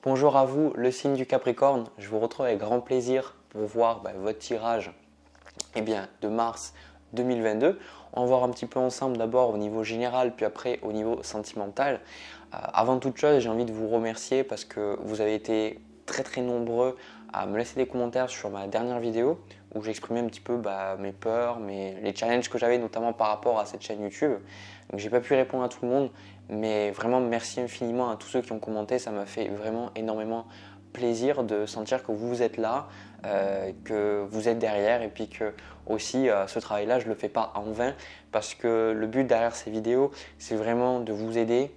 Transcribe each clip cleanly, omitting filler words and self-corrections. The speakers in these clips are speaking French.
Bonjour à vous, le signe du Capricorne. Je vous retrouve avec grand plaisir pour voir votre tirage de mars 2022. On va voir un petit peu ensemble d'abord au niveau général, puis après au niveau sentimental. Avant toute chose, j'ai envie de vous remercier parce que vous avez été très nombreux à me laisser des commentaires sur ma dernière vidéo où j'exprimais un petit peu mes peurs, les challenges que j'avais notamment par rapport à cette chaîne YouTube. Donc j'ai pas pu répondre à tout le monde, mais vraiment merci infiniment à tous ceux qui ont commenté. Ça m'a fait vraiment énormément plaisir de sentir que vous êtes là, que vous êtes derrière, et puis que aussi ce travail-là, je ne le fais pas en vain parce que le but derrière ces vidéos, c'est vraiment de vous aider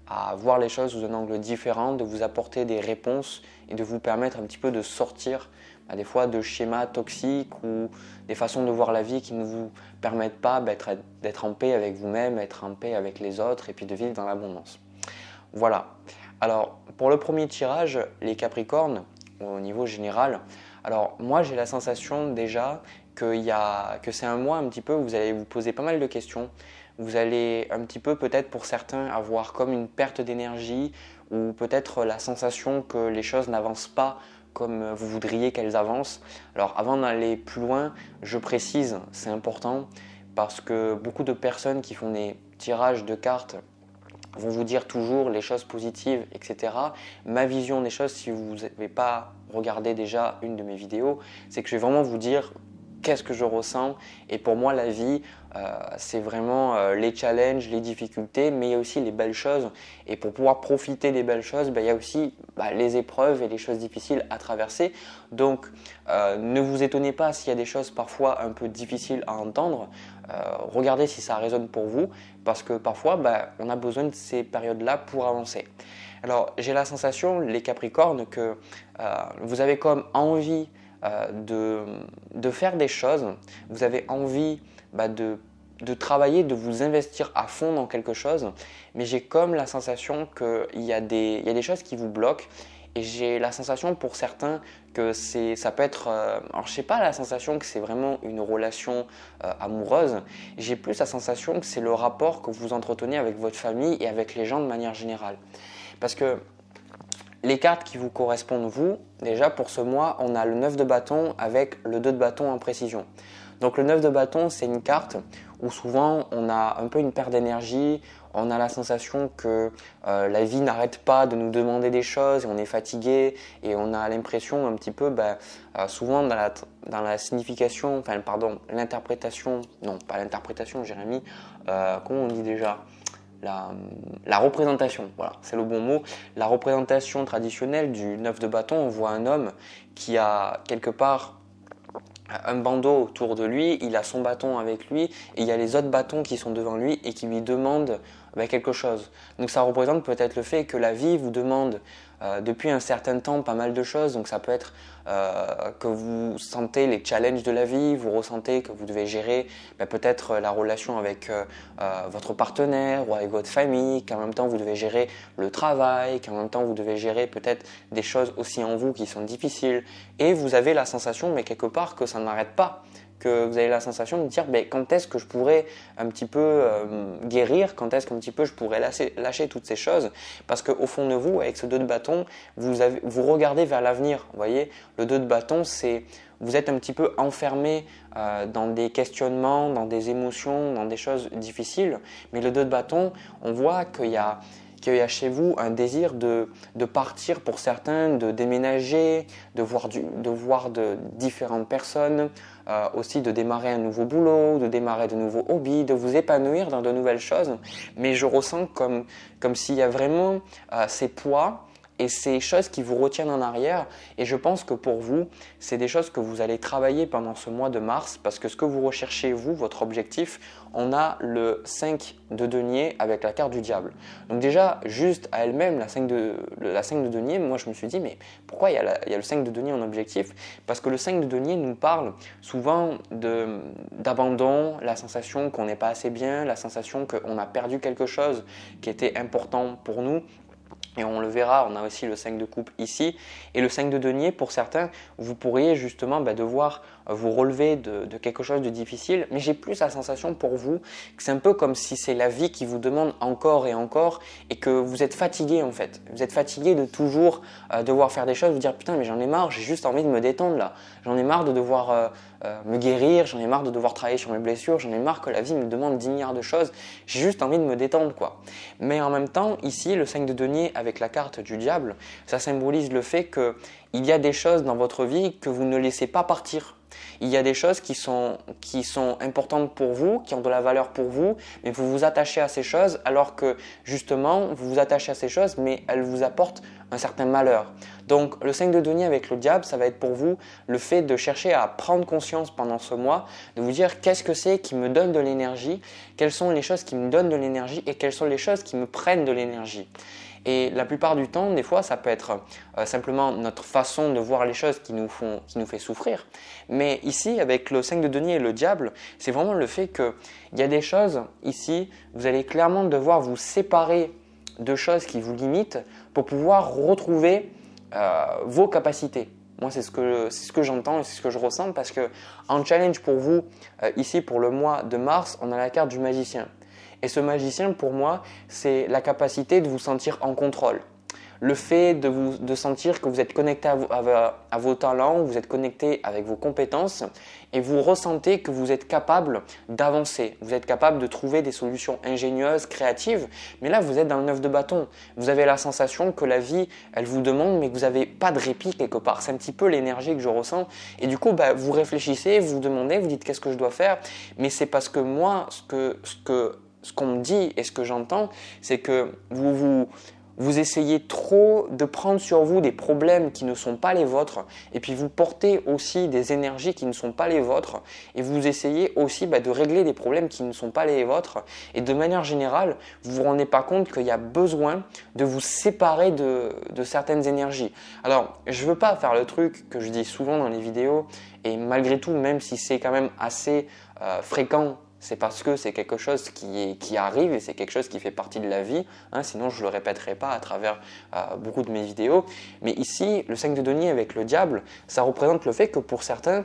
à voir les choses sous un angle différent, de vous apporter des réponses et de vous permettre un petit peu de sortir des fois de schémas toxiques ou des façons de voir la vie qui ne vous permettent pas d'être en paix avec vous-même, être en paix avec les autres et puis de vivre dans l'abondance. Voilà. Alors pour le premier tirage, les Capricornes, au niveau général, alors moi j'ai la sensation déjà que c'est un mois un petit peu où vous allez vous poser pas mal de questions. Vous allez un petit peu peut-être pour certains avoir comme une perte d'énergie ou peut-être la sensation que les choses n'avancent pas comme vous voudriez qu'elles avancent. Alors avant d'aller plus loin, je précise, c'est important parce que beaucoup de personnes qui font des tirages de cartes vont vous dire toujours les choses positives, etc. Ma vision des choses, si vous n'avez pas regardé déjà une de mes vidéos, c'est que je vais vraiment vous dire qu'est-ce que je ressens. Et pour moi, la vie, c'est vraiment les challenges, les difficultés, mais il y a aussi les belles choses. Et pour pouvoir profiter des belles choses, il y a aussi les épreuves et les choses difficiles à traverser. Donc, ne vous étonnez pas s'il y a des choses parfois un peu difficiles à entendre. Regardez si ça résonne pour vous, parce que parfois, on a besoin de ces périodes-là pour avancer. Alors, j'ai la sensation, les Capricornes, que vous avez comme envie de faire des choses, vous avez envie de travailler, de vous investir à fond dans quelque chose, mais j'ai comme la sensation qu'il y a des choses qui vous bloquent. Et j'ai la sensation pour certains que ça peut être, alors je sais pas la sensation que c'est vraiment une relation amoureuse, j'ai plus la sensation que c'est le rapport que vous entretenez avec votre famille et avec les gens de manière générale. Parce que les cartes qui vous correspondent vous, déjà pour ce mois, on a le 9 de bâton avec le 2 de bâton en précision. Donc le 9 de bâton, c'est une carte où souvent on a un peu une perte d'énergie, on a la sensation que la vie n'arrête pas de nous demander des choses et on est fatigué et on a l'impression un petit peu, souvent dans la signification, l'interprétation, non pas l'interprétation Jérémy, comment on dit déjà ? La représentation, voilà, c'est le bon mot. La représentation traditionnelle du 9 de bâton, on voit un homme qui a quelque part un bandeau autour de lui, il a son bâton avec lui et il y a les autres bâtons qui sont devant lui et qui lui demandent quelque chose. Donc ça représente peut-être le fait que la vie vous demande depuis un certain temps pas mal de choses. Donc ça peut être que vous sentez les challenges de la vie, vous ressentez que vous devez gérer peut-être la relation avec votre partenaire ou avec votre famille, qu'en même temps vous devez gérer le travail, qu'en même temps vous devez gérer peut-être des choses aussi en vous qui sont difficiles. Et vous avez la sensation, mais quelque part, que ça n'arrête pas. Que vous avez la sensation de dire quand est-ce que je pourrais un petit peu guérir, quand est-ce qu'un petit peu je pourrais lâcher toutes ces choses, parce qu'au fond de vous, avec ce 2 de bâton, vous regardez vers l'avenir. Vous voyez, le 2 de bâton, c'est vous êtes un petit peu enfermé dans des questionnements, dans des émotions, dans des choses difficiles, mais le 2 de bâton, on voit qu'il y a chez vous un désir de partir pour certains, de déménager, de voir de différentes personnes, aussi de démarrer un nouveau boulot, de démarrer de nouveaux hobbies, de vous épanouir dans de nouvelles choses. Mais je ressens comme s'il y a vraiment ces poids et ces choses qui vous retiennent en arrière. Et je pense que pour vous, c'est des choses que vous allez travailler pendant ce mois de mars, parce que ce que vous recherchez, vous, votre objectif, on a le 5 de denier avec la carte du diable. Donc déjà, juste à elle-même, la 5 de denier, moi je me suis dit, mais pourquoi il y a le 5 de denier en objectif ? Parce que le 5 de denier nous parle souvent d'abandon, la sensation qu'on n'est pas assez bien, la sensation qu'on a perdu quelque chose qui était important pour nous. Et on le verra, on a aussi le 5 de coupe ici. Et le 5 de denier, pour certains, vous pourriez justement devoir vous relever de quelque chose de difficile, mais j'ai plus la sensation pour vous que c'est un peu comme si c'est la vie qui vous demande encore et encore et que vous êtes fatigué en fait. Vous êtes fatigué de toujours devoir faire des choses, vous dire putain mais j'en ai marre, j'ai juste envie de me détendre là. J'en ai marre de devoir me guérir, j'en ai marre de devoir travailler sur mes blessures, j'en ai marre que la vie me demande 10 milliards de choses, j'ai juste envie de me détendre quoi. Mais en même temps, ici, le 5 de denier avec la carte du diable, ça symbolise le fait qu'il y a des choses dans votre vie que vous ne laissez pas partir. Il y a des choses qui sont importantes pour vous, qui ont de la valeur pour vous, mais vous vous attachez à ces choses alors que justement, vous vous attachez à ces choses, mais elles vous apportent un certain malheur. Donc le 5 de denier avec le diable, ça va être pour vous le fait de chercher à prendre conscience pendant ce mois, de vous dire qu'est-ce que c'est qui me donne de l'énergie, quelles sont les choses qui me donnent de l'énergie et quelles sont les choses qui me prennent de l'énergie. Et la plupart du temps, des fois, ça peut être simplement notre façon de voir les choses qui nous fait souffrir. Mais ici, avec le 5 de denier et le diable, c'est vraiment le fait qu'il y a des choses ici, vous allez clairement devoir vous séparer de choses qui vous limitent pour pouvoir retrouver vos capacités. Moi, c'est ce que j'entends et c'est ce que je ressens parce que en challenge pour vous, ici pour le mois de mars, on a la carte du magicien. Et ce magicien, pour moi, c'est la capacité de vous sentir en contrôle. Le fait de sentir que vous êtes connecté à vos talents, vous êtes connecté avec vos compétences et vous ressentez que vous êtes capable d'avancer. Vous êtes capable de trouver des solutions ingénieuses, créatives. Mais là, vous êtes dans le 9 de bâton. Vous avez la sensation que la vie, elle vous demande, mais que vous n'avez pas de répit quelque part. C'est un petit peu l'énergie que je ressens. Et du coup, vous réfléchissez, vous vous demandez, vous dites qu'est-ce que je dois faire. Mais c'est parce que moi, ce qu'on me dit et ce que j'entends, c'est que vous essayez trop de prendre sur vous des problèmes qui ne sont pas les vôtres et puis vous portez aussi des énergies qui ne sont pas les vôtres et vous essayez aussi de régler des problèmes qui ne sont pas les vôtres et de manière générale, vous ne vous rendez pas compte qu'il y a besoin de vous séparer de certaines énergies. Alors, je ne veux pas faire le truc que je dis souvent dans les vidéos et malgré tout, même si c'est quand même assez fréquent, c'est parce que c'est quelque chose qui arrive et c'est quelque chose qui fait partie de la vie, sinon je ne le répéterai pas à travers beaucoup de mes vidéos. Mais ici, le 5 de denier avec le diable, ça représente le fait que pour certains,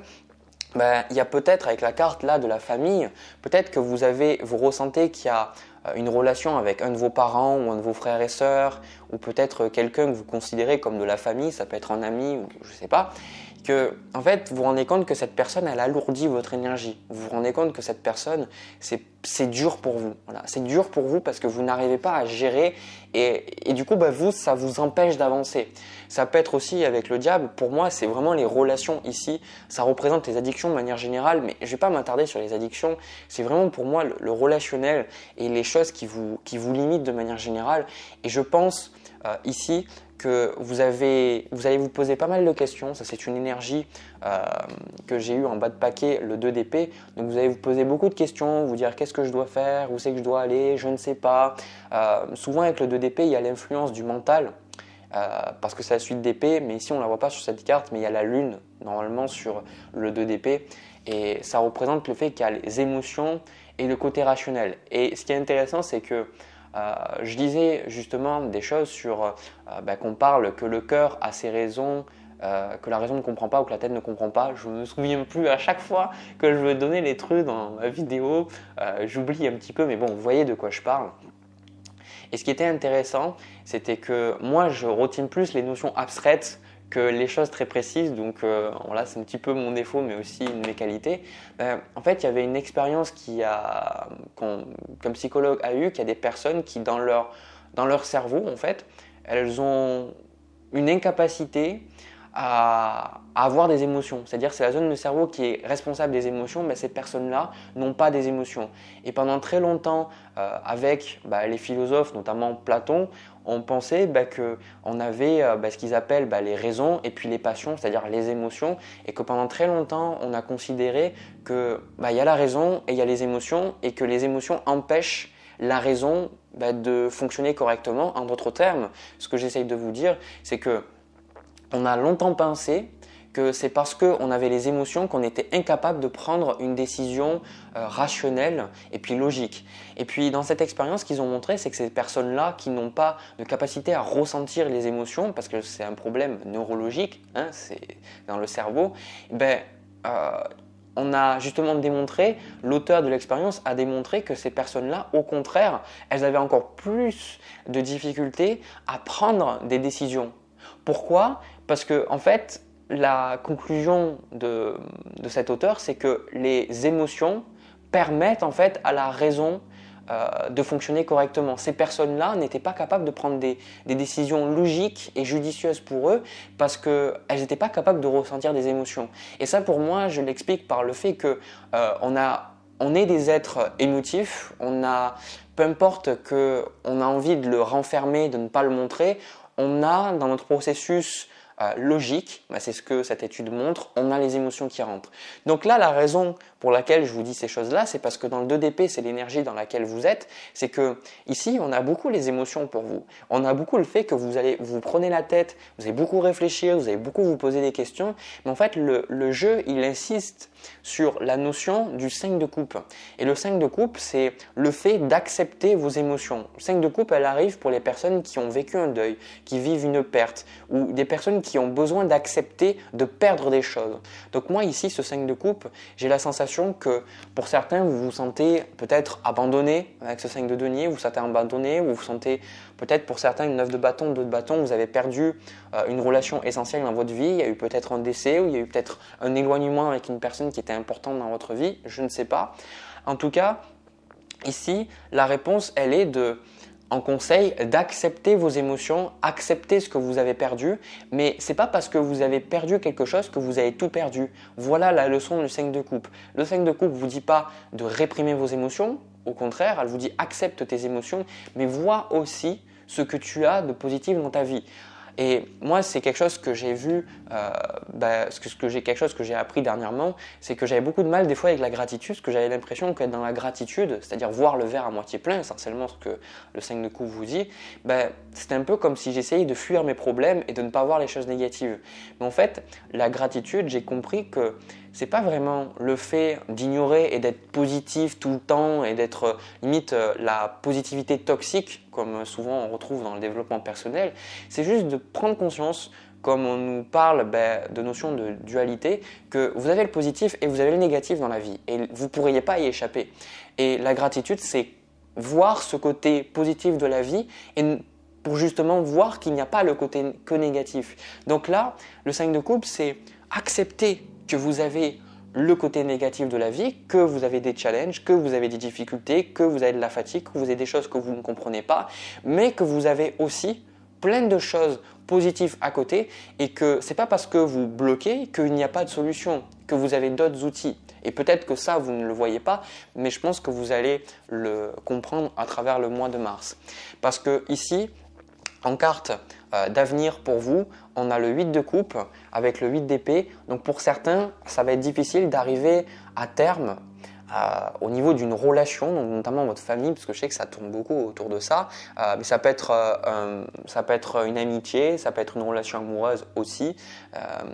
il y a peut-être avec la carte là de la famille, peut-être que vous ressentez qu'il y a une relation avec un de vos parents ou un de vos frères et sœurs ou peut-être quelqu'un que vous considérez comme de la famille, ça peut être un ami ou je ne sais pas, que en fait vous vous rendez compte que cette personne elle alourdit votre énergie. Vous vous rendez compte que cette personne c'est dur pour vous. Voilà. C'est dur pour vous parce que vous n'arrivez pas à gérer et du coup vous ça vous empêche d'avancer. Ça peut être aussi avec le diable, pour moi c'est vraiment les relations ici, ça représente les addictions de manière générale mais je ne vais pas m'attarder sur les addictions, c'est vraiment pour moi le relationnel et les choses qui vous limitent de manière générale et je pense ici que vous allez vous poser pas mal de questions. Ça, c'est une énergie que j'ai eue en bas de paquet, le 2 d'épée. Donc, vous allez vous poser beaucoup de questions, vous dire qu'est-ce que je dois faire, où c'est que je dois aller, je ne sais pas. Souvent, avec le 2 d'épée, il y a l'influence du mental parce que c'est la suite d'épée. Mais ici, on ne la voit pas sur cette carte, mais il y a la lune normalement sur le 2 d'épée. Et ça représente le fait qu'il y a les émotions et le côté rationnel. Et ce qui est intéressant, c'est que je disais justement des choses sur qu'on parle que le cœur a ses raisons, que la raison ne comprend pas ou que la tête ne comprend pas. Je ne me souviens plus à chaque fois que je veux donner les trucs dans ma vidéo. J'oublie un petit peu, mais bon, vous voyez de quoi je parle. Et ce qui était intéressant, c'était que moi, je retiens plus les notions abstraites que les choses très précises, donc là c'est un petit peu mon défaut mais aussi une de mes qualités. En fait il y avait une expérience qu'un psychologue a eu, qu'il y a des personnes qui dans leur cerveau en fait, elles ont une incapacité à avoir des émotions. C'est-à-dire c'est la zone du cerveau qui est responsable des émotions, mais ces personnes-là n'ont pas des émotions. Et pendant très longtemps, avec les philosophes, notamment Platon, on pensait qu'on avait ce qu'ils appellent les raisons et puis les passions, c'est-à-dire les émotions, et que pendant très longtemps, on a considéré qu'il y a la raison et il y a les émotions, et que les émotions empêchent la raison de fonctionner correctement. En d'autres termes, ce que j'essaye de vous dire, c'est que on a longtemps pensé que c'est parce qu'on avait les émotions qu'on était incapable de prendre une décision rationnelle et puis logique. Et puis dans cette expérience, ce qu'ils ont montré, c'est que ces personnes-là qui n'ont pas de capacité à ressentir les émotions, parce que c'est un problème neurologique, c'est dans le cerveau, on a justement démontré, l'auteur de l'expérience a démontré que ces personnes-là, au contraire, elles avaient encore plus de difficultés à prendre des décisions. Pourquoi? Parce que en fait, la conclusion de cet auteur, c'est que les émotions permettent en fait à la raison de fonctionner correctement. Ces personnes-là n'étaient pas capables de prendre des décisions logiques et judicieuses pour eux parce qu'elles n'étaient pas capables de ressentir des émotions. Et ça, pour moi, je l'explique par le fait que on est des êtres émotifs, peu importe qu'on a envie de le renfermer, de ne pas le montrer, on a dans notre processus logique, c'est ce que cette étude montre, on a les émotions qui rentrent. Donc là, la raison pour laquelle je vous dis ces choses-là, c'est parce que dans le 2DP, c'est l'énergie dans laquelle vous êtes, c'est que ici, on a beaucoup les émotions pour vous. On a beaucoup le fait que vous prenez la tête, vous allez beaucoup réfléchir, vous allez beaucoup vous poser des questions, mais en fait, le jeu, il insiste sur la notion du 5 de coupe. Et le 5 de coupe, c'est le fait d'accepter vos émotions. Le 5 de coupe, elle arrive pour les personnes qui ont vécu un deuil, qui vivent une perte, ou des personnes qui ont besoin d'accepter de perdre des choses. Donc moi, ici, ce 5 de coupe, j'ai la sensation que pour certains, vous vous sentez peut-être abandonné avec ce 5 de denier, vous vous sentez abandonné, vous vous sentez peut-être pour certains une 9 de bâton, 2 de bâton, vous avez perdu une relation essentielle dans votre vie, il y a eu peut-être un décès ou il y a eu peut-être un éloignement avec une personne qui était importante dans votre vie, je ne sais pas. En tout cas, ici, la réponse, elle est en conseil d'accepter vos émotions, accepter ce que vous avez perdu, mais ce n'est pas parce que vous avez perdu quelque chose que vous avez tout perdu. Voilà la leçon du 5 de coupe. Le 5 de coupe ne vous dit pas de réprimer vos émotions, au contraire, elle vous dit accepte tes émotions, mais vois aussi ce que tu as de positif dans ta vie. Et moi, c'est quelque chose que j'ai vu, quelque chose que j'ai appris dernièrement, c'est que j'avais beaucoup de mal des fois avec la gratitude, parce que j'avais l'impression qu'être dans la gratitude, c'est-à-dire voir le verre à moitié plein, essentiellement ce que le 5 de coupe vous dit, c'était un peu comme si j'essayais de fuir mes problèmes et de ne pas voir les choses négatives. Mais en fait, la gratitude, j'ai compris que c'est pas vraiment le fait d'ignorer et d'être positif tout le temps et d'être limite la positivité toxique, comme souvent on retrouve dans le développement personnel, c'est juste de prendre conscience, comme on nous parle de notion de dualité, que vous avez le positif et vous avez le négatif dans la vie et vous ne pourriez pas y échapper. Et la gratitude, c'est voir ce côté positif de la vie et pour justement voir qu'il n'y a pas le côté que négatif. Donc là, le 5 de coupe, c'est accepter que vous avez le côté négatif de la vie, que vous avez des challenges, que vous avez des difficultés, que vous avez de la fatigue, que vous avez des choses que vous ne comprenez pas, mais que vous avez aussi plein de choses positives à côté et que ce n'est pas parce que vous bloquez qu'il n'y a pas de solution, que vous avez d'autres outils. Et peut-être que ça, vous ne le voyez pas, mais je pense que vous allez le comprendre à travers le mois de mars. Parce que ici, en carte d'avenir pour vous, on a le 8 de coupe avec le 8 d'épée. Donc pour certains, ça va être difficile d'arriver à terme au niveau d'une relation, donc notamment votre famille, parce que je sais que ça tourne beaucoup autour de ça, mais ça peut être une amitié, ça peut être une relation amoureuse aussi,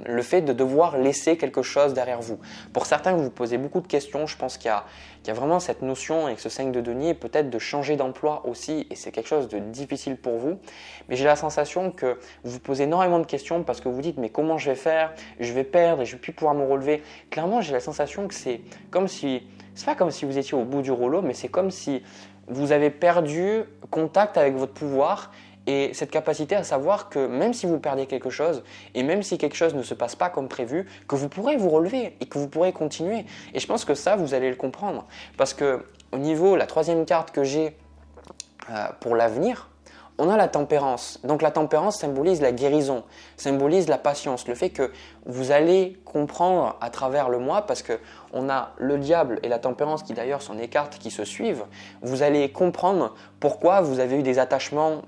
le fait de devoir laisser quelque chose derrière vous. Pour certains, vous vous posez beaucoup de questions, je pense qu'il y a vraiment cette notion avec ce 5 de denier, peut-être de changer d'emploi aussi, et c'est quelque chose de difficile pour vous, mais j'ai la sensation que vous vous posez énormément de questions parce que vous dites mais comment je vais faire, je vais perdre et je ne vais plus pouvoir me relever. Clairement, j'ai la sensation que c'est pas comme si vous étiez au bout du rouleau, mais c'est comme si vous avez perdu contact avec votre pouvoir et cette capacité à savoir que même si vous perdez quelque chose et même si quelque chose ne se passe pas comme prévu, que vous pourrez vous relever et que vous pourrez continuer. Et je pense que ça, vous allez le comprendre. Parce que au niveau, la troisième carte que j'ai pour l'avenir, on a la tempérance. Donc la tempérance symbolise la guérison, symbolise la patience, le fait que vous allez comprendre à travers le mois, parce qu'on a le diable et la tempérance qui d'ailleurs sont des cartes qui se suivent, vous allez comprendre pourquoi vous avez eu des attachements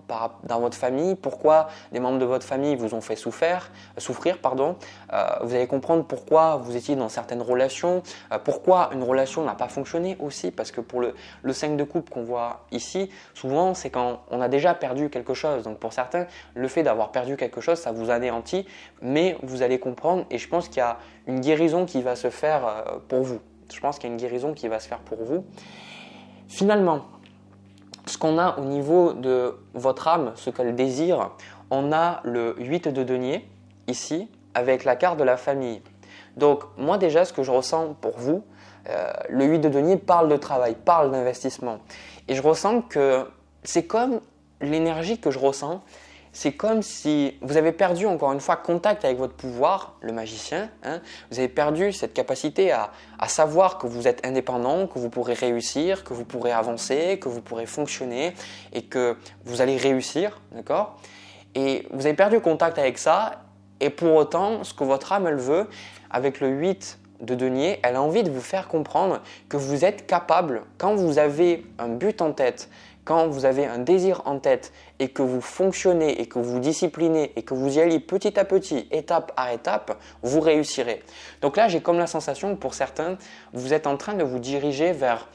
dans votre famille, pourquoi des membres de votre famille vous ont fait souffrir, vous allez comprendre pourquoi vous étiez dans certaines relations, pourquoi une relation n'a pas fonctionné aussi, parce que pour le 5 de coupe qu'on voit ici, souvent c'est quand on a déjà perdu quelque chose. Donc pour certains, le fait d'avoir perdu quelque chose, ça vous anéantit, mais vous allez comprendre et je pense qu'il y a une guérison qui va se faire pour vous. Je pense qu'il y a une guérison qui va se faire pour vous. Finalement, ce qu'on a au niveau de votre âme, ce qu'elle désire, on a le 8 de denier ici avec la carte de la famille. Donc moi déjà, ce que je ressens pour vous, le 8 de denier parle de travail, parle d'investissement. Et je ressens que c'est comme l'énergie que je ressens, c'est comme si vous avez perdu encore une fois contact avec votre pouvoir, le magicien. Vous avez perdu cette capacité à savoir que vous êtes indépendant, que vous pourrez réussir, que vous pourrez avancer, que vous pourrez fonctionner et que vous allez réussir, d'accord ? Et vous avez perdu contact avec ça et pour autant, ce que votre âme elle veut, avec le 8 de denier, elle a envie de vous faire comprendre que vous êtes capable, quand vous avez un but en tête, quand vous avez un désir en tête et que vous fonctionnez et que vous disciplinez et que vous y allez petit à petit, étape à étape, vous réussirez. Donc là, j'ai comme la sensation que pour certains, vous êtes en train de vous diriger vers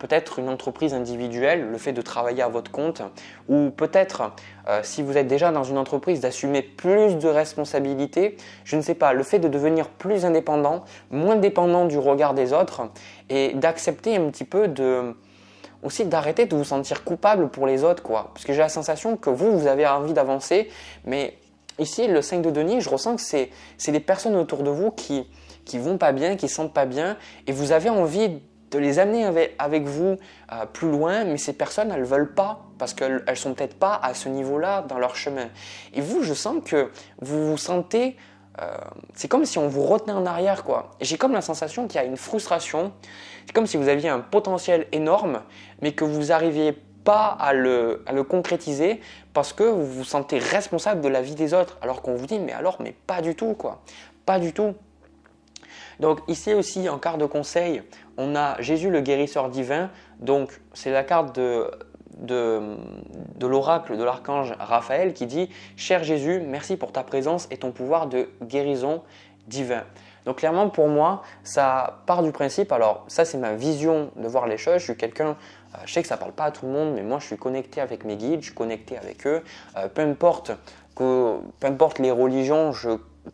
peut-être une entreprise individuelle, le fait de travailler à votre compte, ou peut-être, si vous êtes déjà dans une entreprise, d'assumer plus de responsabilités, je ne sais pas, le fait de devenir plus indépendant, moins dépendant du regard des autres et d'accepter un petit peu aussi d'arrêter de vous sentir coupable pour les autres, quoi. Parce que j'ai la sensation que vous avez envie d'avancer, mais ici, le 5 de denier, je ressens que c'est des personnes autour de vous qui vont pas bien, qui sentent pas bien, et vous avez envie de les amener avec vous plus loin, mais ces personnes, elles veulent pas, parce qu'elles sont peut-être pas à ce niveau-là dans leur chemin. Et vous, je sens que vous vous sentez... c'est comme si on vous retenait en arrière, quoi. Et j'ai comme la sensation qu'il y a une frustration. C'est comme si vous aviez un potentiel énorme, mais que vous n'arriviez pas à le concrétiser parce que vous vous sentez responsable de la vie des autres. Alors qu'on vous dit, mais pas du tout, quoi. Pas du tout. Donc ici aussi, en carte de conseil, on a Jésus le guérisseur divin. Donc c'est la carte de l'oracle de l'archange Raphaël qui dit « Cher Jésus, merci pour ta présence et ton pouvoir de guérison divin ». Donc clairement pour moi, ça part du principe, alors ça c'est ma vision de voir les choses, je suis quelqu'un, je sais que ça ne parle pas à tout le monde, mais moi je suis connecté avec mes guides, je suis connecté avec eux, peu importe les religions,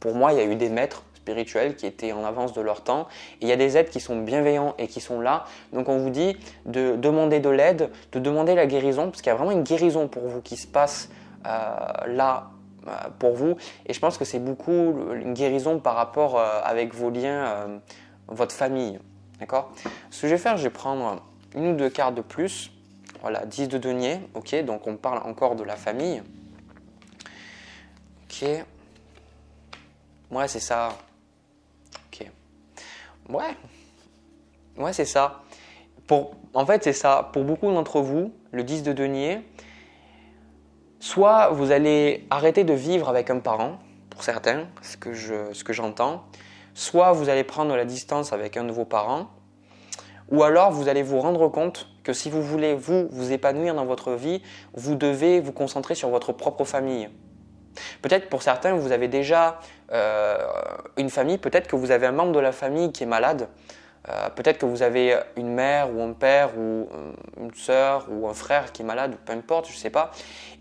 pour moi il y a eu des maîtres spirituels qui étaient en avance de leur temps. Et il y a des êtres qui sont bienveillants et qui sont là. Donc on vous dit de demander de l'aide, de demander la guérison, parce qu'il y a vraiment une guérison pour vous qui se passe là pour vous. Et je pense que c'est beaucoup une guérison par rapport avec vos liens, votre famille. D'accord ? Ce que je vais faire, je vais prendre une ou deux cartes de plus. Voilà, 10 de denier. Ok, donc on parle encore de la famille. Ok. Ouais, c'est ça. Ok. Ouais, c'est ça. En fait, c'est ça. Pour beaucoup d'entre vous, le 10 de denier, soit vous allez arrêter de vivre avec un parent, pour certains, ce que j'entends, soit vous allez prendre la distance avec un de vos parents, ou alors vous allez vous rendre compte que si vous voulez vous épanouir dans votre vie, vous devez vous concentrer sur votre propre famille. Peut-être pour certains, vous avez déjà une famille, peut-être que vous avez un membre de la famille qui est malade, peut-être que vous avez une mère ou un père ou une sœur ou un frère qui est malade, peu importe, je ne sais pas.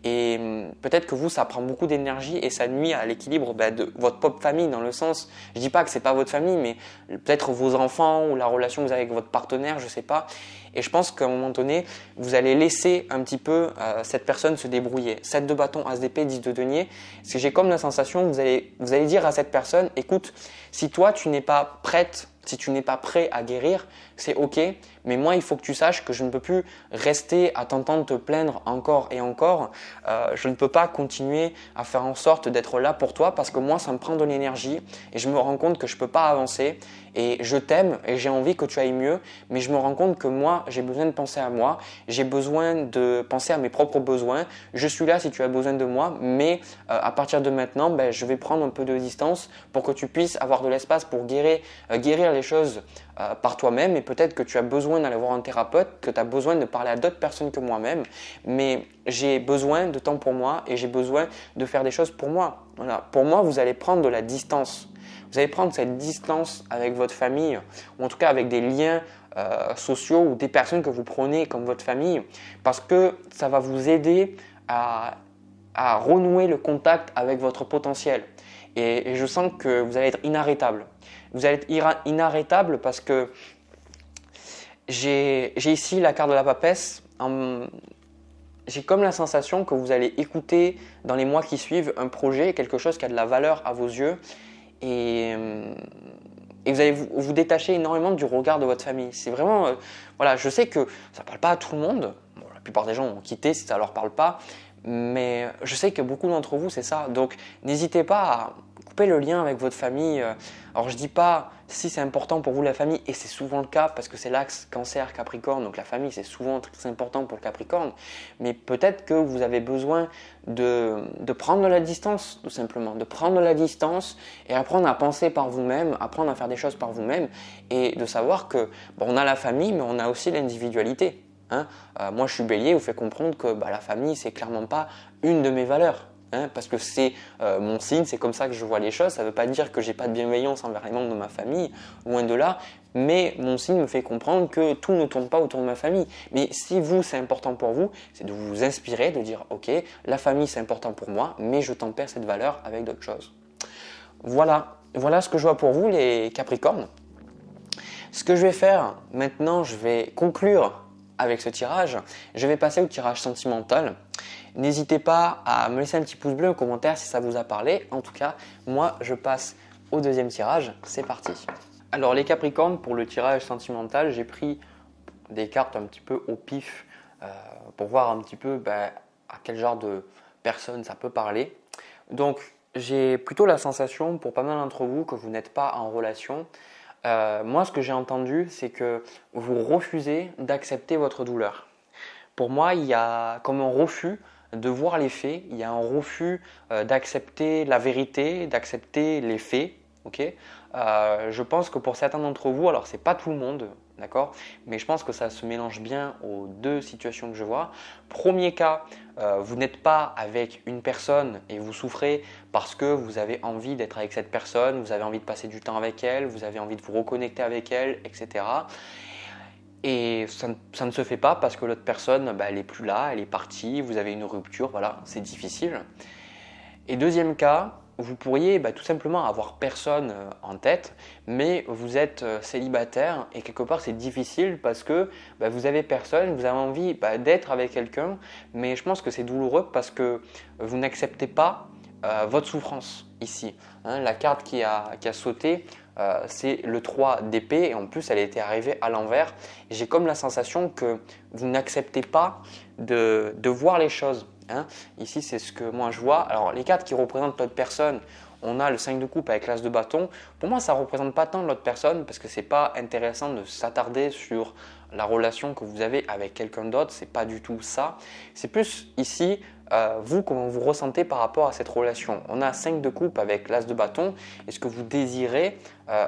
Et peut-être que vous, ça prend beaucoup d'énergie et ça nuit à l'équilibre de votre propre famille, dans le sens, je ne dis pas que ce n'est pas votre famille, mais peut-être vos enfants ou la relation que vous avez avec votre partenaire, je ne sais pas. Et je pense qu'à un moment donné, vous allez laisser un petit peu cette personne se débrouiller. 7 de bâton, as d'épée, 10 de denier. Parce que j'ai comme la sensation que vous allez dire à cette personne, écoute, si toi tu n'es pas prête, si tu n'es pas prêt à guérir, c'est ok, mais moi il faut que tu saches que je ne peux plus rester à t'entendre te plaindre encore et encore. Je ne peux pas continuer à faire en sorte d'être là pour toi parce que moi ça me prend de l'énergie et je me rends compte que je ne peux pas avancer et je t'aime et j'ai envie que tu ailles mieux, mais je me rends compte que moi j'ai besoin de penser à moi, j'ai besoin de penser à mes propres besoins. Je suis là si tu as besoin de moi, mais à partir de maintenant, je vais prendre un peu de distance pour que tu puisses avoir de l'espace pour guérir les choses par toi-même, et peut-être que tu as besoin d'aller voir un thérapeute, que tu as besoin de parler à d'autres personnes que moi-même, mais j'ai besoin de temps pour moi et j'ai besoin de faire des choses pour moi. Voilà. Pour moi, vous allez prendre de la distance. Vous allez prendre cette distance avec votre famille, ou en tout cas avec des liens sociaux ou des personnes que vous prenez comme votre famille, parce que ça va vous aider à renouer le contact avec votre potentiel. Et je sens que vous allez être inarrêtable. Vous allez être inarrêtable parce que j'ai ici la carte de la papesse. J'ai comme la sensation que vous allez écouter dans les mois qui suivent un projet, quelque chose qui a de la valeur à vos yeux. et vous allez vous détacher énormément du regard de votre famille. C'est vraiment, voilà, je sais que ça ne parle pas à tout le monde. Bon, la plupart des gens ont quitté si ça ne leur parle pas. Mais je sais que beaucoup d'entre vous, c'est ça. Donc, n'hésitez pas à couper le lien avec votre famille. Alors, je ne dis pas si c'est important pour vous la famille, et c'est souvent le cas parce que c'est l'axe Cancer-Capricorne. Donc, la famille, c'est souvent très important pour le Capricorne. Mais peut-être que vous avez besoin de prendre de la distance, tout simplement. De prendre de la distance et apprendre à penser par vous-même, apprendre à faire des choses par vous-même et de savoir que bon, on a la famille, mais on a aussi l'individualité. Moi, je suis Bélier, vous fait comprendre que la famille, c'est clairement pas une de mes valeurs. Parce que c'est mon signe, c'est comme ça que je vois les choses. Ça ne veut pas dire que j'ai pas de bienveillance envers les membres de ma famille, loin de là. Mais mon signe me fait comprendre que tout ne tourne pas autour de ma famille. Mais si vous, c'est important pour vous, c'est de vous inspirer, de dire ok, la famille c'est important pour moi, mais je tempère cette valeur avec d'autres choses. Voilà ce que je vois pour vous, les Capricornes. Ce que je vais faire maintenant, je vais conclure avec ce tirage. Je vais passer au tirage sentimental. N'hésitez pas à me laisser un petit pouce bleu en commentaire si ça vous a parlé. En tout cas, moi, je passe au deuxième tirage. C'est parti. Alors, les Capricornes, pour le tirage sentimental, j'ai pris des cartes un petit peu au pif pour voir un petit peu à quel genre de personne ça peut parler. Donc, j'ai plutôt la sensation, pour pas mal d'entre vous, que vous n'êtes pas en relation. Moi, ce que j'ai entendu, c'est que vous refusez d'accepter votre douleur. Pour moi, il y a comme un refus de voir les faits, il y a un refus d'accepter la vérité, d'accepter les faits. Okay, je pense que pour certains d'entre vous, alors c'est pas tout le monde, d'accord, mais je pense que ça se mélange bien aux deux situations que je vois. Premier cas, vous n'êtes pas avec une personne et vous souffrez parce que vous avez envie d'être avec cette personne, vous avez envie de passer du temps avec elle, vous avez envie de vous reconnecter avec elle, etc. Et ça ne se fait pas parce que l'autre personne, elle n'est plus là, elle est partie, vous avez une rupture, voilà, c'est difficile. Et deuxième cas, vous pourriez tout simplement avoir personne en tête, mais vous êtes célibataire et quelque part c'est difficile parce que vous avez personne, vous avez envie d'être avec quelqu'un, mais je pense que c'est douloureux parce que vous n'acceptez pas votre souffrance ici. La carte qui a sauté, c'est le 3 d'épée et en plus elle était arrivée à l'envers. J'ai comme la sensation que vous n'acceptez pas de voir les choses. Ici, c'est ce que moi je vois. Alors, les cartes qui représentent l'autre personne, on a le 5 de coupe avec l'as de bâton. Pour moi, ça ne représente pas tant l'autre personne parce que ce n'est pas intéressant de s'attarder sur la relation que vous avez avec quelqu'un d'autre. Ce n'est pas du tout ça. C'est plus ici, vous, comment vous ressentez par rapport à cette relation. On a 5 de coupe avec l'as de bâton et ce que vous désirez,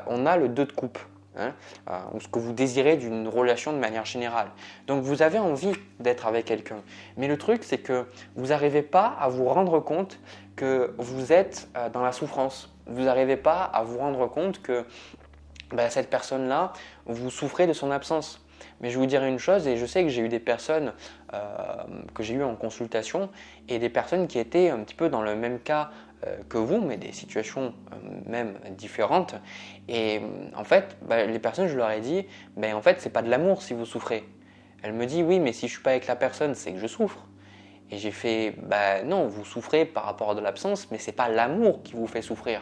on a le 2 de coupe. Ou ce que vous désirez d'une relation de manière générale. Donc vous avez envie d'être avec quelqu'un. Mais le truc, c'est que vous n'arrivez pas à vous rendre compte que vous êtes dans la souffrance. Vous n'arrivez pas à vous rendre compte que cette personne-là, vous souffrez de son absence. Mais je vais vous dire une chose, et je sais que j'ai eu des personnes que j'ai eues en consultation et des personnes qui étaient un petit peu dans le même cas que vous, mais des situations même différentes. Et en fait, les personnes, je leur ai dit, en fait, c'est pas de l'amour si vous souffrez. Elle me dit, oui, mais si je suis pas avec la personne, c'est que je souffre. Et j'ai fait, non, vous souffrez par rapport à de l'absence, mais c'est pas l'amour qui vous fait souffrir.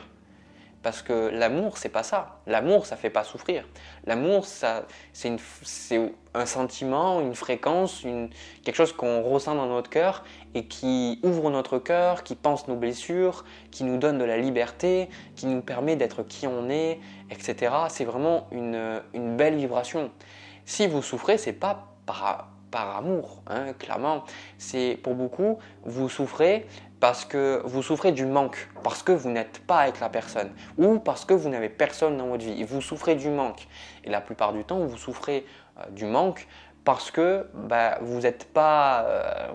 Parce que l'amour, c'est pas ça. L'amour, ça fait pas souffrir. L'amour, c'est un sentiment, une fréquence, quelque chose qu'on ressent dans notre cœur et qui ouvre notre cœur, qui pense nos blessures, qui nous donne de la liberté, qui nous permet d'être qui on est, etc. C'est vraiment une belle vibration. Si vous souffrez, c'est pas par amour, clairement. C'est pour beaucoup, vous souffrez parce que vous souffrez du manque, parce que vous n'êtes pas avec la personne ou parce que vous n'avez personne dans votre vie. Vous souffrez du manque. Et la plupart du temps, vous souffrez du manque parce que vous n'êtes pas,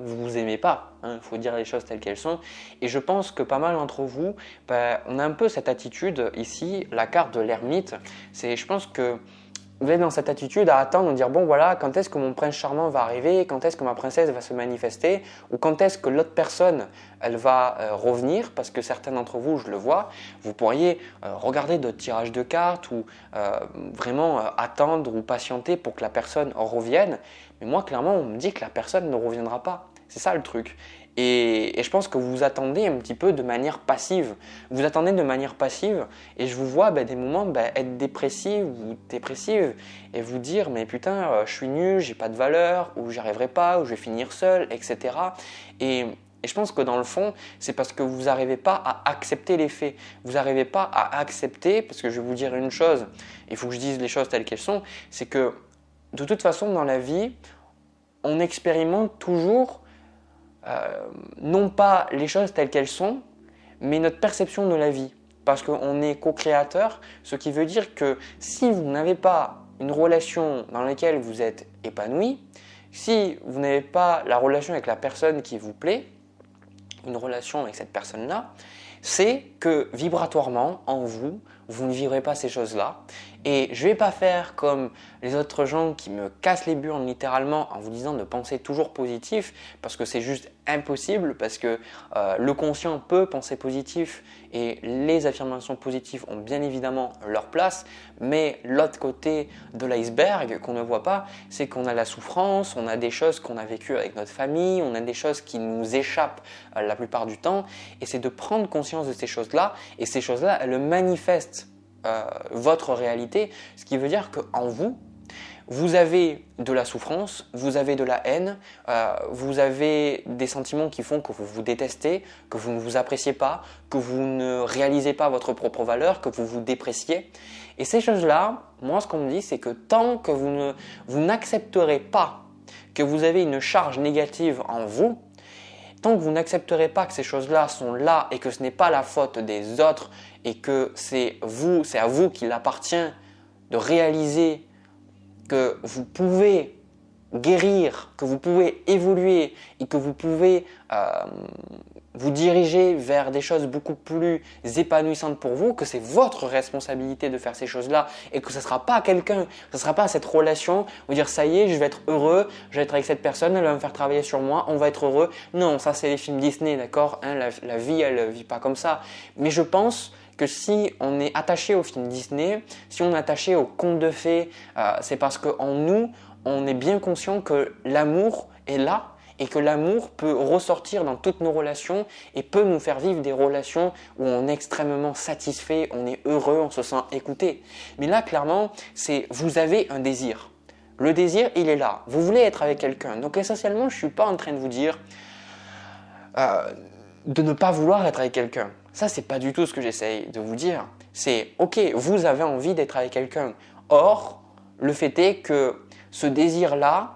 vous vous aimez pas. Il faut dire les choses telles qu'elles sont. Et je pense que pas mal d'entre vous, on a un peu cette attitude ici, la carte de l'ermite. Je pense que vous êtes dans cette attitude à attendre, de dire bon voilà, quand est-ce que mon prince charmant va arriver, quand est-ce que ma princesse va se manifester, ou quand est-ce que l'autre personne elle va revenir, parce que certains d'entre vous, je le vois, vous pourriez regarder d'autres tirages de cartes ou vraiment attendre ou patienter pour que la personne revienne. Mais moi, clairement, on me dit que la personne ne reviendra pas. C'est ça le truc. Et je pense que vous attendez un petit peu de manière passive. Vous attendez de manière passive et je vous vois des moments être dépressif ou dépressive et vous dire mais putain, je suis nul, j'ai pas de valeur, ou j'y arriverai pas, ou je vais finir seul, etc. Et je pense que dans le fond, c'est parce que vous n'arrivez pas à accepter les faits. Vous n'arrivez pas à accepter, parce que je vais vous dire une chose, il faut que je dise les choses telles qu'elles sont, c'est que de toute façon dans la vie, on expérimente toujours non pas les choses telles qu'elles sont, mais notre perception de la vie. Parce qu'on est co-créateur, ce qui veut dire que si vous n'avez pas une relation dans laquelle vous êtes épanoui, si vous n'avez pas la relation avec la personne qui vous plaît, une relation avec cette personne-là, c'est que vibratoirement, en vous, vous ne vivrez pas ces choses-là. Et je ne vais pas faire comme les autres gens qui me cassent les burnes littéralement en vous disant de penser toujours positif, parce que c'est juste impossible, parce que le conscient peut penser positif et les affirmations positives ont bien évidemment leur place, mais l'autre côté de l'iceberg qu'on ne voit pas, c'est qu'on a la souffrance, on a des choses qu'on a vécues avec notre famille, on a des choses qui nous échappent la plupart du temps, et c'est de prendre conscience de ces choses-là, et ces choses-là, elles manifestent votre réalité, ce qui veut dire qu'en vous, vous avez de la souffrance, vous avez de la haine, vous avez des sentiments qui font que vous vous détestez, que vous ne vous appréciez pas, que vous ne réalisez pas votre propre valeur, que vous vous dépréciez. Et ces choses-là, moi ce qu'on me dit, c'est que tant que vous n'accepterez pas que vous avez une charge négative en vous, tant que vous n'accepterez pas que ces choses-là sont là et que ce n'est pas la faute des autres et que c'est à vous qu'il appartient de réaliser que vous pouvez guérir, que vous pouvez évoluer et que vous pouvez vous diriger vers des choses beaucoup plus épanouissantes pour vous, que c'est votre responsabilité de faire ces choses-là et que ce ne sera pas quelqu'un, ce ne sera pas cette relation, vous dire ça y est, je vais être heureux, je vais être avec cette personne, elle va me faire travailler sur moi, on va être heureux. Non, ça c'est les films Disney, d'accord, hein, la vie, elle ne vit pas comme ça. Mais je pense que si on est attaché aux films Disney, si on est attaché aux contes de fées, c'est parce qu'en nous, on est bien conscient que l'amour est là et que l'amour peut ressortir dans toutes nos relations et peut nous faire vivre des relations où on est extrêmement satisfait, on est heureux, on se sent écouté. Mais là, clairement, c'est vous avez un désir. Le désir, il est là. Vous voulez être avec quelqu'un. Donc essentiellement, je ne suis pas en train de vous dire de ne pas vouloir être avec quelqu'un. Ça, c'est pas du tout ce que j'essaye de vous dire. C'est ok, vous avez envie d'être avec quelqu'un. Or, le fait est que ce désir-là,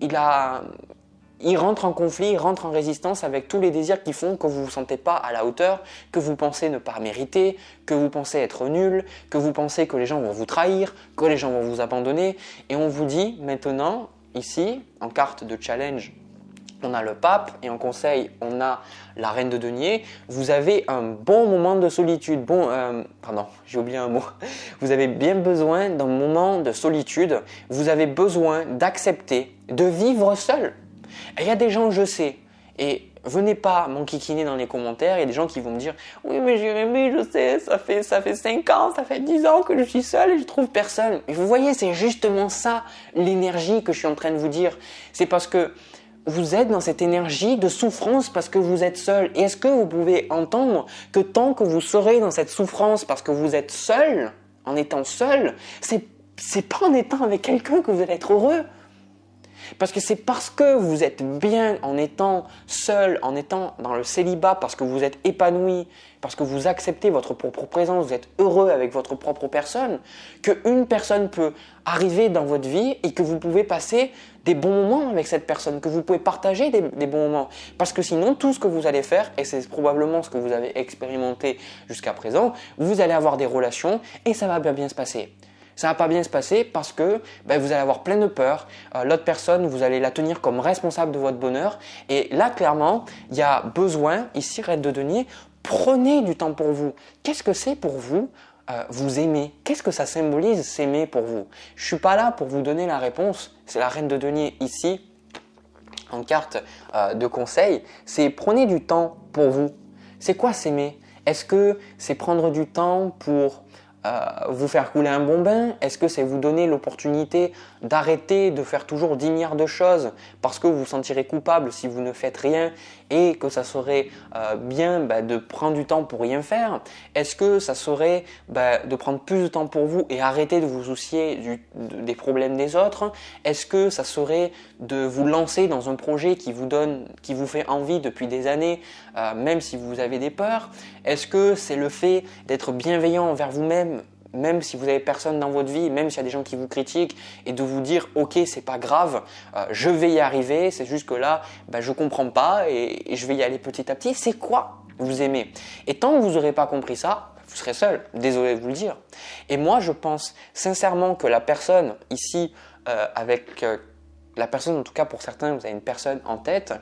il rentre en conflit, il rentre en résistance avec tous les désirs qui font que vous ne vous sentez pas à la hauteur, que vous pensez ne pas mériter, que vous pensez être nul, que vous pensez que les gens vont vous trahir, que les gens vont vous abandonner. Et on vous dit maintenant, ici, en carte de challenge, on a le pape et en conseil, on a la reine de denier. Vous avez un bon moment de solitude. Pardon, j'ai oublié un mot. Vous avez bien besoin d'un moment de solitude. Vous avez besoin d'accepter de vivre seul. Il y a des gens, je sais, et venez pas m'enquiquiner dans les commentaires, il y a des gens qui vont me dire « Oui, mais Jérémy, je sais, ça fait 5 ans, ça fait 10 ans que je suis seul et je trouve personne. » Et vous voyez, c'est justement ça l'énergie que je suis en train de vous dire. C'est parce que vous êtes dans cette énergie de souffrance parce que vous êtes seul. Et est-ce que vous pouvez entendre que tant que vous serez dans cette souffrance parce que vous êtes seul, en étant seul, c'est pas en étant avec quelqu'un que vous allez être heureux. Parce que c'est parce que vous êtes bien en étant seul, en étant dans le célibat, parce que vous êtes épanoui, parce que vous acceptez votre propre présence, vous êtes heureux avec votre propre personne, qu'une personne peut arriver dans votre vie et que vous pouvez passer des bons moments avec cette personne, que vous pouvez partager des bons moments. Parce que sinon, tout ce que vous allez faire, et c'est probablement ce que vous avez expérimenté jusqu'à présent, vous allez avoir des relations et ça va bien se passer. Ça va pas bien se passer parce que vous allez avoir plein de peur. L'autre personne, vous allez la tenir comme responsable de votre bonheur. Et là, clairement, il y a besoin, ici, reine de denier, prenez du temps pour vous. Qu'est-ce que c'est pour vous vous aimer? Qu'est-ce que ça symbolise s'aimer pour vous? Je suis pas là pour vous donner la réponse. C'est la reine de denier ici, en carte de conseil. C'est prenez du temps pour vous. C'est quoi s'aimer? Est-ce que c'est prendre du temps pour vous faire couler un bon bain? Est-ce que c'est vous donner l'opportunité d'arrêter de faire toujours 10 milliards de choses parce que vous vous sentirez coupable si vous ne faites rien et que ça serait bien de prendre du temps pour rien faire? Est-ce que ça serait de prendre plus de temps pour vous et arrêter de vous soucier des problèmes des autres? Est-ce que ça serait de vous lancer dans un projet qui vous fait envie depuis des années, même si vous avez des peurs? Est-ce que c'est le fait d'être bienveillant envers vous-même, même si vous n'avez personne dans votre vie, même s'il y a des gens qui vous critiquent, et de vous dire ok, c'est pas grave, je vais y arriver, c'est juste que là je comprends pas et je vais y aller petit à petit? C'est quoi vous aimez? Et tant que vous n'aurez pas compris ça, vous serez seul, désolé de vous le dire. Et moi je pense sincèrement que la personne ici la personne, en tout cas pour certains, vous avez une personne en tête,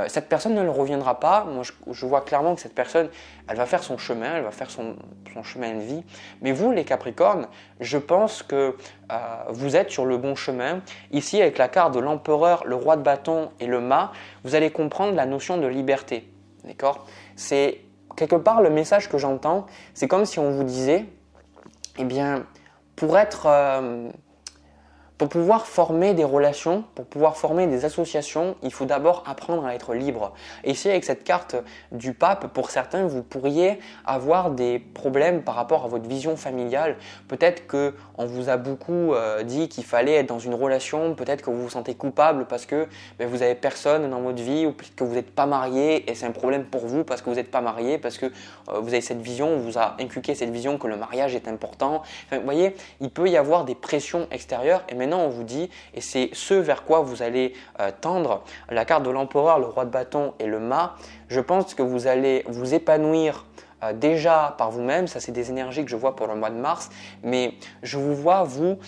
cette personne ne le reviendra pas. Moi, je vois clairement que cette personne, elle va faire son chemin, elle va faire son chemin de vie. Mais vous, les Capricornes, je pense que vous êtes sur le bon chemin. Ici, avec la carte de l'empereur, le roi de bâton et le mât, vous allez comprendre la notion de liberté. D'accord? C'est quelque part le message que j'entends, c'est comme si on vous disait, eh bien, pour pouvoir former des relations, pour pouvoir former des associations, il faut d'abord apprendre à être libre. Et ici, avec cette carte du pape, pour certains, vous pourriez avoir des problèmes par rapport à votre vision familiale. Peut-être qu'on vous a beaucoup dit qu'il fallait être dans une relation, peut-être que vous vous sentez coupable parce que vous n'avez personne dans votre vie, ou peut-être que vous n'êtes pas marié et c'est un problème pour vous parce que vous n'êtes pas marié, parce que vous avez cette vision, on vous a inculqué cette vision que le mariage est important. Enfin, vous voyez, il peut y avoir des pressions extérieures et maintenant on vous dit, et c'est ce vers quoi vous allez tendre, la carte de l'empereur, le roi de bâton et le mât, je pense que vous allez vous épanouir déjà par vous-même. Ça c'est des énergies que je vois pour le mois de mars, mais je vous vois vous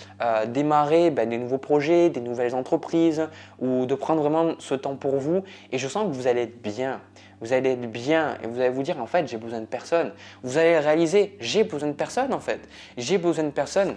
démarrer des nouveaux projets, des nouvelles entreprises, ou de prendre vraiment ce temps pour vous, et je sens que vous allez être bien. Vous allez être bien et vous allez vous dire en fait j'ai besoin de personne. Vous allez réaliser j'ai besoin de personne en fait. J'ai besoin de personne.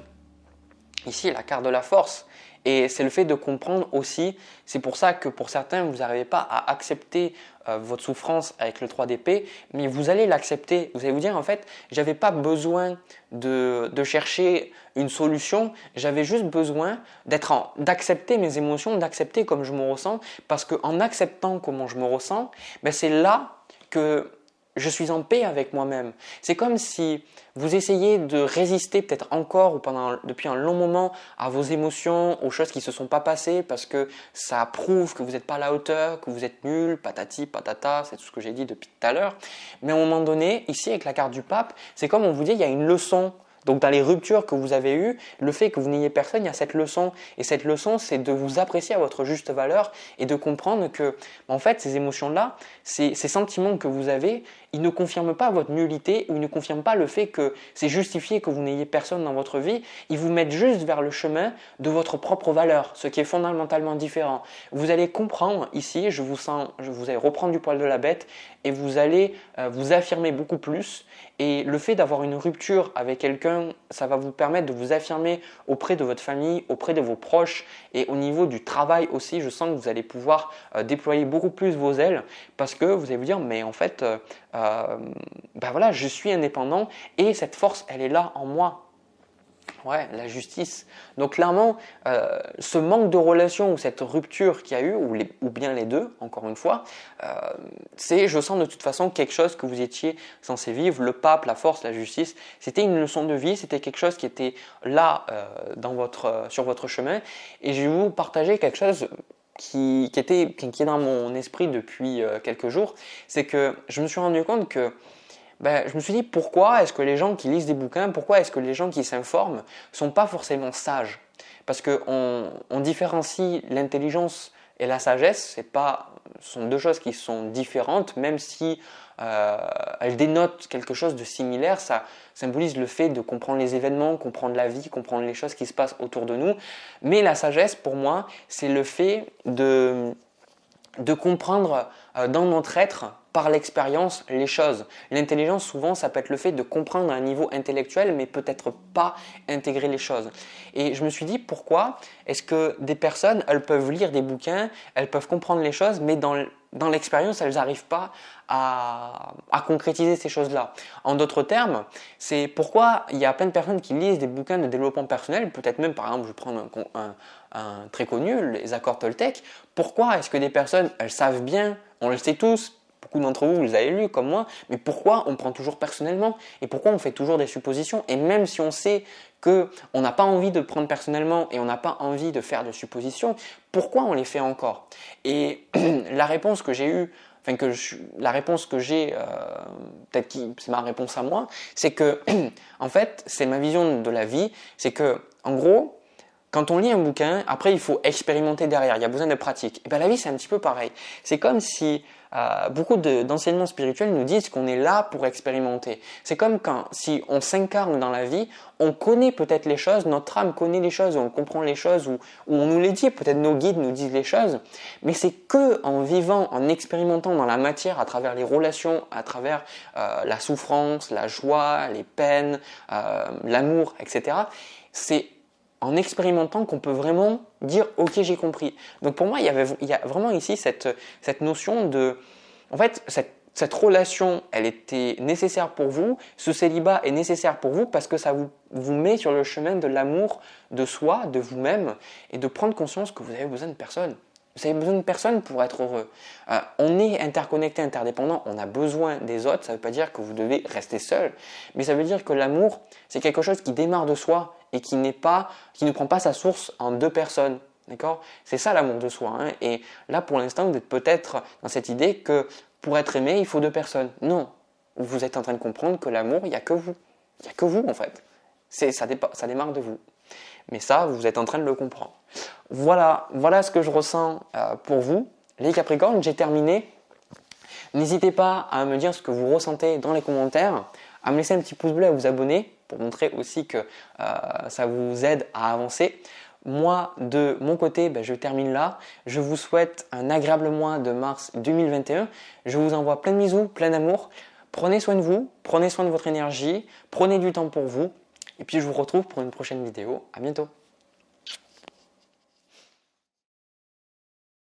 Ici la carte de la force. Et c'est le fait de comprendre aussi, c'est pour ça que pour certains, vous n'arrivez pas à accepter votre souffrance avec le 3 d'épée, mais vous allez l'accepter. Vous allez vous dire en fait, je n'avais pas besoin de chercher une solution, j'avais juste besoin d'accepter mes émotions, d'accepter comme je me ressens, parce qu'en acceptant comment je me ressens, c'est là que je suis en paix avec moi-même. C'est comme si vous essayez de résister peut-être encore ou depuis un long moment à vos émotions, aux choses qui ne se sont pas passées parce que ça prouve que vous n'êtes pas à la hauteur, que vous êtes nul, patati, patata, c'est tout ce que j'ai dit depuis tout à l'heure. Mais à un moment donné, ici avec la carte du pape, c'est comme on vous dit, il y a une leçon. Donc dans les ruptures que vous avez eues, le fait que vous n'ayez personne, il y a cette leçon. Et cette leçon, c'est de vous apprécier à votre juste valeur et de comprendre que, en fait, ces émotions-là, ces sentiments que vous avez, ils ne confirment pas votre nullité ou ils ne confirment pas le fait que c'est justifié que vous n'ayez personne dans votre vie. Ils vous mettent juste vers le chemin de votre propre valeur, ce qui est fondamentalement différent. Vous allez comprendre ici, je vous allez reprendre du poil de la bête et vous allez vous affirmer beaucoup plus. Et le fait d'avoir une rupture avec quelqu'un, ça va vous permettre de vous affirmer auprès de votre famille, auprès de vos proches et au niveau du travail aussi. Je sens que vous allez pouvoir déployer beaucoup plus vos ailes parce que vous allez vous dire mais en fait, voilà, je suis indépendant et cette force, elle est là en moi. Ouais, la justice. Donc clairement, ce manque de relation ou cette rupture qu'il y a eu, ou bien les deux, encore une fois, c'est, je sens de toute façon quelque chose que vous étiez censé vivre. Le pape, la force, la justice, c'était une leçon de vie, c'était quelque chose qui était là sur votre chemin. Et je vais vous partager quelque chose qui est dans mon esprit depuis quelques jours. C'est que je me suis rendu compte que je me suis dit pourquoi est-ce que les gens qui lisent des bouquins, pourquoi est-ce que les gens qui s'informent ne sont pas forcément sages? Parce qu'on différencie l'intelligence et la sagesse, ce sont deux choses qui sont différentes, même si elles dénotent quelque chose de similaire. Ça symbolise le fait de comprendre les événements, comprendre la vie, comprendre les choses qui se passent autour de nous. Mais la sagesse, pour moi, c'est le fait de comprendre dans notre être, par l'expérience, les choses. L'intelligence, souvent, ça peut être le fait de comprendre à un niveau intellectuel, mais peut-être pas intégrer les choses. Et je me suis dit, pourquoi est-ce que des personnes, elles peuvent lire des bouquins, elles peuvent comprendre les choses, mais dans l'expérience, elles n'arrivent pas à concrétiser ces choses-là. En d'autres termes, c'est pourquoi il y a plein de personnes qui lisent des bouquins de développement personnel, peut-être même, par exemple, je vais prendre un très connu, les accords Toltec. Pourquoi est-ce que des personnes, elles savent bien, on le sait tous, beaucoup d'entre vous, vous les avez lus comme moi, mais pourquoi on prend toujours personnellement et pourquoi on fait toujours des suppositions? Et même si on sait qu'on n'a pas envie de prendre personnellement et on n'a pas envie de faire de suppositions, pourquoi on les fait encore? Et la réponse que j'ai eue, la réponse que j'ai, peut-être que c'est ma réponse à moi, c'est que, en fait, c'est ma vision de la vie, c'est que, en gros, quand on lit un bouquin, après il faut expérimenter derrière, il y a besoin de pratique. Et bien la vie c'est un petit peu pareil. C'est comme si beaucoup d'enseignements spirituels nous disent qu'on est là pour expérimenter. C'est comme si on s'incarne dans la vie, on connaît peut-être les choses, notre âme connaît les choses, on comprend les choses, ou on nous les dit, peut-être nos guides nous disent les choses, mais c'est que en vivant, en expérimentant dans la matière, à travers les relations, à travers la souffrance, la joie, les peines, l'amour, etc. C'est en expérimentant qu'on peut vraiment dire « Ok, j'ai compris ». Donc pour moi, il y a vraiment ici cette notion de… En fait, cette relation, elle était nécessaire pour vous. Ce célibat est nécessaire pour vous parce que ça vous met sur le chemin de l'amour de soi, de vous-même et de prendre conscience que vous avez besoin de personne. Vous avez besoin de personne pour être heureux. On est interconnecté, interdépendant, on a besoin des autres. Ça ne veut pas dire que vous devez rester seul, mais ça veut dire que l'amour, c'est quelque chose qui démarre de soi et qui ne prend pas sa source en deux personnes. D'accord ? C'est ça l'amour de soi. Hein. Et là, pour l'instant, vous êtes peut-être dans cette idée que pour être aimé, il faut deux personnes. Non. Vous êtes en train de comprendre que l'amour, il n'y a que vous. Il n'y a que vous, en fait. Ça démarre de vous. Mais ça, vous êtes en train de le comprendre. Voilà ce que je ressens pour vous. Les Capricornes, j'ai terminé. N'hésitez pas à me dire ce que vous ressentez dans les commentaires, à me laisser un petit pouce bleu, à vous abonner pour montrer aussi que ça vous aide à avancer. Moi, de mon côté, je termine là. Je vous souhaite un agréable mois de mars 2021. Je vous envoie plein de bisous, plein d'amour. Prenez soin de vous, prenez soin de votre énergie, prenez du temps pour vous. Et puis je vous retrouve pour une prochaine vidéo. À bientôt.